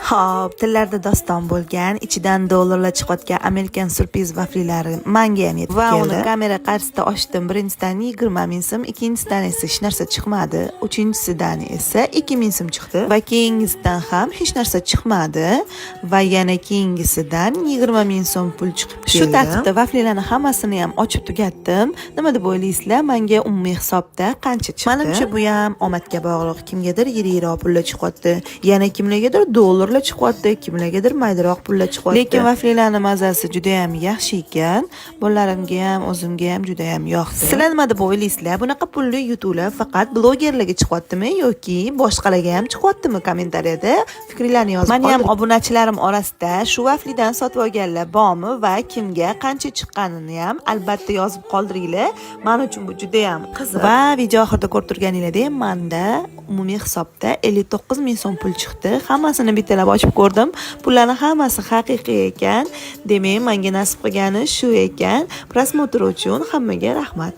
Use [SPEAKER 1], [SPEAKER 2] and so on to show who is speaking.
[SPEAKER 1] Xo'p, tillarda doston bo'lgan, ichidan dollarlar chiqayotgan American Surprise vaflilari menga ham yetib keldi. Va uni kamera qarshisida ochdim. Birinchisidan 20 ming so'm, ikkinchisidan esa hech narsa chiqmadi. Uchinchisidan esa 2 ming so'm chiqdi. Va keyingisidan ham hech narsa chiqmadi. Va yana keyingisidan 20 ming so'm pul chiqib keldi. Shu tartibda vaflilarni hammasini ham ochib tugatdim. Nima deb o'ylaysizlar? Menga umumiy hisobda qancha chiqdi? Menimcha bu ham omadga bog'liq. Kimgadir yirik pullar chiqyapti, yana kimlargadir dollarlar chiqyapti, kimlargadir maydaroq pullar chiqyapti. Lekin vaflilarning mazasi juda ham yaxshi ekan. Bolalarimga ham, o'zimga ham juda ham yoqdi. Sizlar nima deb o'ylaysizlar? Bunaqa pulli yutuqlar faqat blogerlarga chiqyaptimi yoki boshqalarga ham chiqyaptimi? Kommentariyada fikringizni yozib qoldiring. Men ham obunachilarim orasida shu vaflidan sotib olganlar bormi va kimga qancha chiqqanini ham albatta yozib qoldiringlar. Men uchun bu juda ham qiziq. Va video oxirida ko'rib turganinglardek, menda umumiy hisobda 59 ming so'm pul chiqdi. Hammasini bittalab ochib ko'rdim. Pullarning hammasi haqiqiy ekan. Demak, menga nasib qilgani shu ekan. Prosmotr uchun hammaga rahmat.